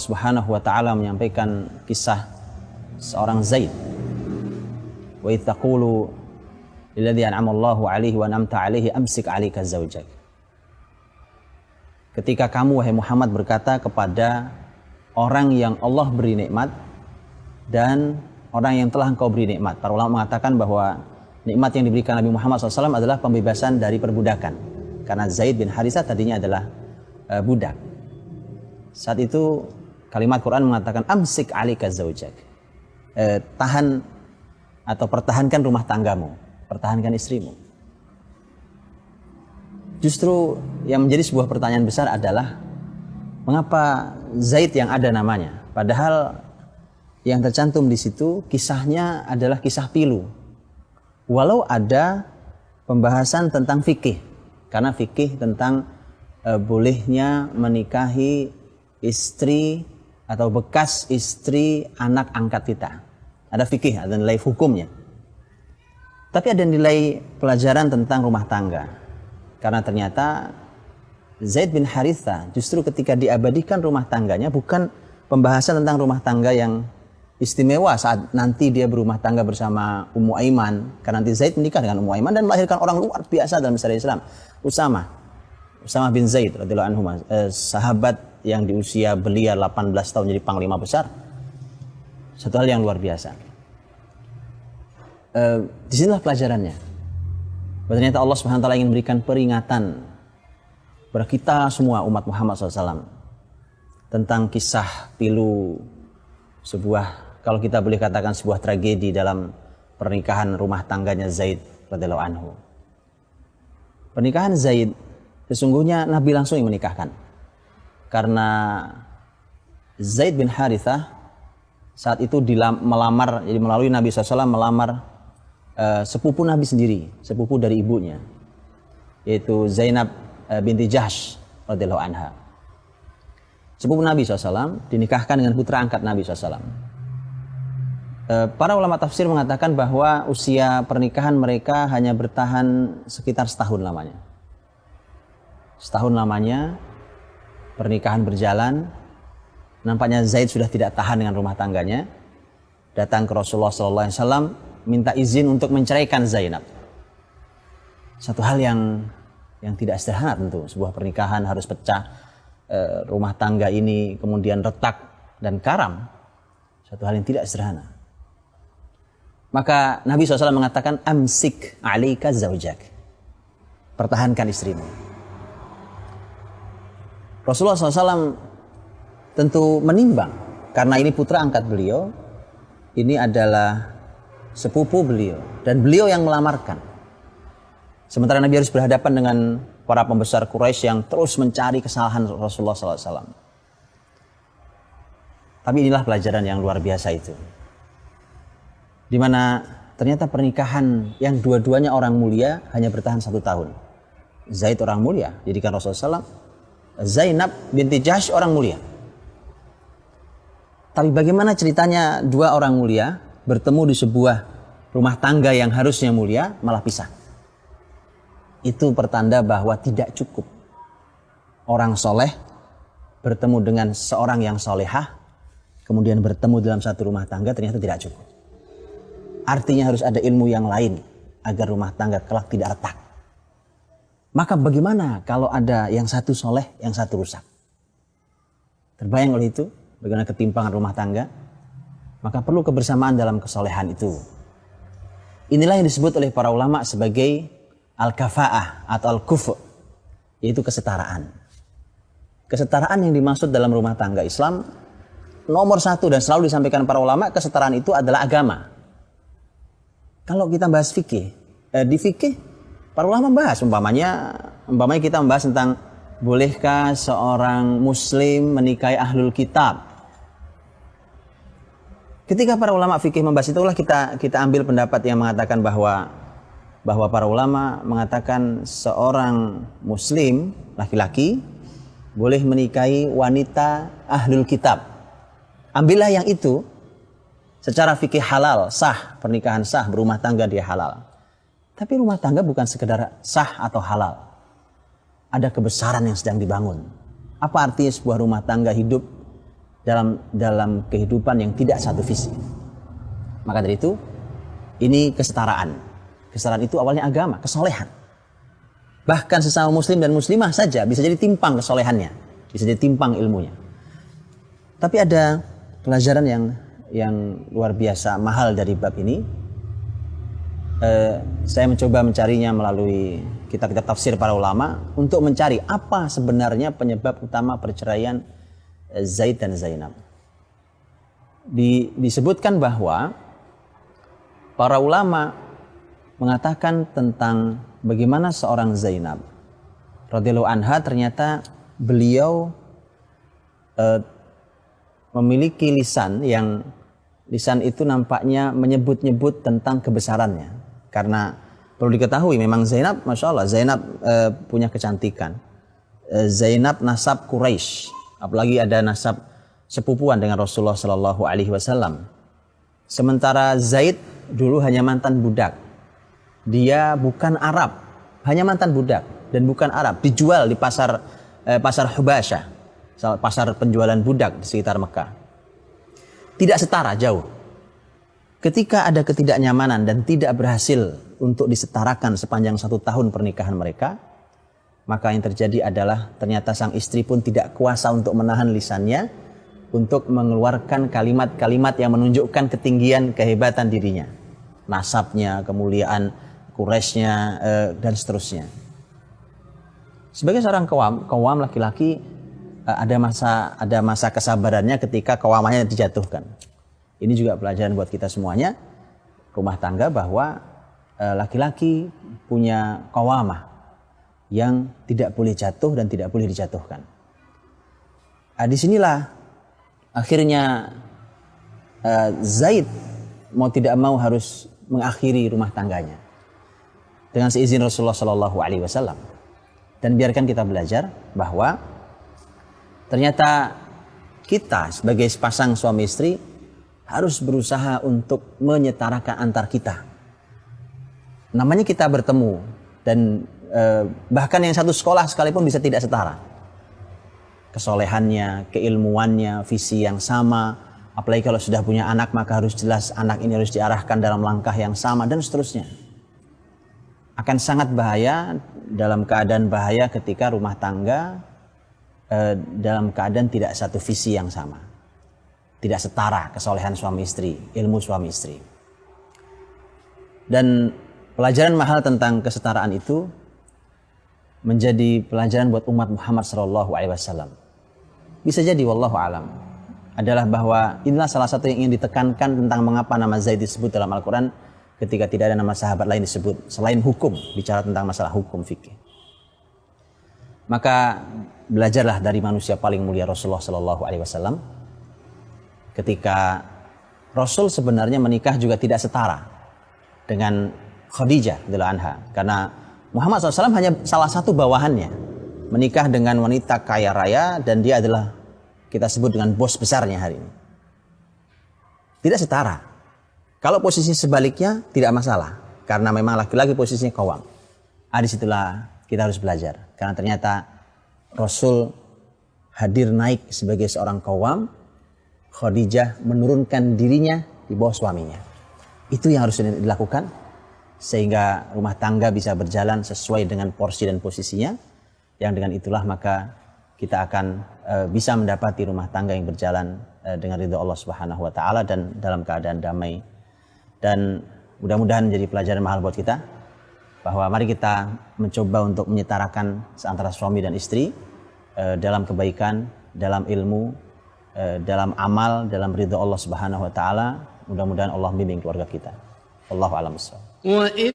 Subhanahu wa taala menyampaikan kisah seorang Zaid. Wa idz taqulu lilladzi an'ama Allahu 'alaihi wa an'amta 'alaihi amsik 'alaika zawjak. Ketika kamu wahai Muhammad berkata kepada orang yang Allah beri nikmat dan orang yang telah engkau beri nikmat. Para ulama mengatakan bahwa nikmat yang diberikan Nabi Muhammad SAW adalah pembebasan dari perbudakan. Karena Zaid bin Harithah tadinya adalah budak. Saat itu kalimat Quran mengatakan amsik 'alaika zawjak. Tahan atau pertahankan rumah tanggamu, pertahankan istrimu. Justru yang menjadi sebuah pertanyaan besar adalah mengapa Zaid yang ada namanya, padahal yang tercantum di situ kisahnya adalah kisah pilu. Walau ada pembahasan tentang fikih, karena fikih tentang bolehnya menikahi istri atau bekas istri anak angkat kita. Ada fikih, ada nilai hukumnya. Tapi ada nilai pelajaran tentang rumah tangga. Karena ternyata Zaid bin Harithah justru ketika diabadikan rumah tangganya bukan pembahasan tentang rumah tangga yang istimewa saat nanti dia berumah tangga bersama Ummu Aiman. Karena nanti Zaid menikah dengan Ummu Aiman dan melahirkan orang luar biasa dalam sejarah Islam. Usama bin Zaid radhiyallahu anhu, sahabat yang di usia belia 18 tahun jadi panglima besar. Satu hal yang luar biasa. Disinilah pelajarannya. Ternyata Allah Subhanahu wa taala ingin memberikan peringatan kepada kita semua umat Muhammad SAW tentang kisah pilu, sebuah, kalau kita boleh katakan sebuah tragedi dalam pernikahan rumah tangganya Zaid radhiyallahu anhu. Pernikahan Zaid sesungguhnya Nabi langsung yang menikahkan. Karena Zaid bin Harithah saat itu melamar, jadi melalui Nabi SAW melamar sepupu Nabi sendiri, sepupu dari ibunya, yaitu Zainab binti Jahsh radhiyallahu anha. Sepupu Nabi SAW dinikahkan dengan putra angkat Nabi SAW. Para ulama tafsir mengatakan bahwa usia pernikahan mereka hanya bertahan sekitar setahun lamanya. Setahun lamanya pernikahan berjalan. Nampaknya Zaid sudah tidak tahan dengan rumah tangganya. Datang ke Rasulullah SAW minta izin untuk menceraikan Zainab. Satu hal yang tidak sederhana tentu. Sebuah pernikahan harus pecah, rumah tangga ini kemudian retak dan karam. Satu hal yang tidak sederhana. Maka Nabi SAW mengatakan amsik 'alaika zawjak. Pertahankan istrimu. Rasulullah SAW tentu menimbang karena ini putra angkat beliau, ini adalah sepupu beliau dan beliau yang melamarkan. Sementara Nabi harus berhadapan dengan para pembesar Quraisy yang terus mencari kesalahan Rasulullah SAW. Tapi inilah pelajaran yang luar biasa itu, di mana ternyata pernikahan yang dua-duanya orang mulia hanya bertahan 1 tahun. Zaid orang mulia, jadikan Rasulullah SAW. Zainab binti Jahsh orang mulia. Tapi bagaimana ceritanya dua orang mulia bertemu di sebuah rumah tangga yang harusnya mulia malah pisah? Itu pertanda bahwa tidak cukup orang soleh bertemu dengan seorang yang solehah, kemudian bertemu dalam satu rumah tangga, ternyata tidak cukup. Artinya harus ada ilmu yang lain agar rumah tangga kelak tidak retak. Maka bagaimana kalau ada yang satu soleh, yang satu rusak? Terbayang oleh itu bagaimana ketimpangan rumah tangga? Maka perlu kebersamaan dalam kesolehan itu. Inilah yang disebut oleh para ulama sebagai al-kafa'ah atau al-kufu', yaitu kesetaraan. Kesetaraan yang dimaksud dalam rumah tangga Islam nomor 1 dan selalu disampaikan para ulama, kesetaraan itu adalah agama. Kalau kita bahas fikih, di fikih para ulama bahas umpamanya kita membahas tentang bolehkah seorang muslim menikahi ahlul kitab. Ketika para ulama fikih membahas itulah kita ambil pendapat yang mengatakan bahwa para ulama mengatakan seorang muslim laki-laki boleh menikahi wanita ahlul kitab. Ambillah yang itu secara fikih halal, sah, pernikahan sah, berumah tangga dia halal. Tapi rumah tangga bukan sekedar sah atau halal. Ada kebesaran yang sedang dibangun. Apa artinya sebuah rumah tangga hidup dalam kehidupan yang tidak satu visi. Maka dari itu, ini kesetaraan. Kesetaraan itu awalnya agama, kesolehan. Bahkan sesama muslim dan muslimah saja bisa jadi timpang kesolehannya, bisa jadi timpang ilmunya. Tapi ada pelajaran yang luar biasa mahal dari bab ini. Saya mencoba mencarinya melalui kitab-kitab tafsir para ulama untuk mencari apa sebenarnya penyebab utama perceraian Zaid dan Zainab. Disebutkan bahwa para ulama mengatakan tentang bagaimana seorang Zainab radhiyallahu anha ternyata beliau memiliki lisan itu nampaknya menyebut-nyebut tentang kebesarannya. Karena perlu diketahui memang Zainab, Masya Allah, Zainab punya kecantikan. Zainab nasab Quraisy, apalagi ada nasab sepupuan dengan Rasulullah Sallallahu Alaihi Wasallam. Sementara Zaid dulu hanya mantan budak. Dia bukan Arab, hanya mantan budak dan bukan Arab. Dijual di pasar Hubasyah, pasar penjualan budak di sekitar Mekah. Tidak setara, jauh. Ketika ada ketidaknyamanan dan tidak berhasil untuk disetarakan sepanjang 1 tahun pernikahan mereka, maka yang terjadi adalah ternyata sang istri pun tidak kuasa untuk menahan lisannya untuk mengeluarkan kalimat-kalimat yang menunjukkan ketinggian kehebatan dirinya, nasabnya, kemuliaan Quraisynya, dan seterusnya. Sebagai seorang kawam laki-laki, ada masa kesabarannya ketika kawamannya dijatuhkan. Ini juga pelajaran buat kita semuanya, rumah tangga, bahwa laki-laki punya qawamah yang tidak boleh jatuh dan tidak boleh dijatuhkan. Disinilah akhirnya Zaid mau tidak mau harus mengakhiri rumah tangganya dengan seizin Rasulullah Sallallahu Alaihi Wasallam. Dan biarkan kita belajar bahwa ternyata kita sebagai sepasang suami istri harus berusaha untuk menyetarakan antar kita. Namanya kita bertemu dan bahkan yang satu sekolah sekalipun bisa tidak setara. Kesolehannya, keilmuannya, visi yang sama. Apalagi kalau sudah punya anak, maka harus jelas anak ini harus diarahkan dalam langkah yang sama dan seterusnya. Akan sangat bahaya, dalam keadaan bahaya ketika rumah tangga dalam keadaan tidak satu visi yang sama. Tidak setara kesolehan suami istri, ilmu suami istri. Dan pelajaran mahal tentang kesetaraan itu menjadi pelajaran buat umat Muhammad SAW. Bisa jadi, wallahu alam, adalah bahwa inilah salah satu yang ingin ditekankan tentang mengapa nama Zaid disebut dalam Al-Quran ketika tidak ada nama sahabat lain disebut selain hukum, bicara tentang masalah hukum fikih. Maka belajarlah dari manusia paling mulia Rasulullah SAW. Ketika Rasul sebenarnya menikah juga tidak setara dengan Khadijah radhiyallahu anha, karena Muhammad SAW hanya salah satu bawahannya, menikah dengan wanita kaya raya dan dia adalah kita sebut dengan bos besarnya hari ini. Tidak setara. Kalau posisi sebaliknya tidak masalah, karena memang laki-laki posisinya qawam. Disitulah kita harus belajar, karena ternyata Rasul hadir naik sebagai seorang qawam, Khadijah menurunkan dirinya di bawah suaminya. Itu yang harus dilakukan sehingga rumah tangga bisa berjalan sesuai dengan porsi dan posisinya. Yang dengan itulah maka kita akan bisa mendapati rumah tangga yang berjalan dengan ridha Allah Subhanahu wa taala dan dalam keadaan damai. Dan mudah-mudahan menjadi pelajaran mahal buat kita bahwa mari kita mencoba untuk menyetarakan antara suami dan istri dalam kebaikan, dalam ilmu, dalam amal, dalam ridha Allah Subhanahu wa taala. Mudah-mudahan Allah bimbing keluarga kita. Wallahu a'lam bishawab.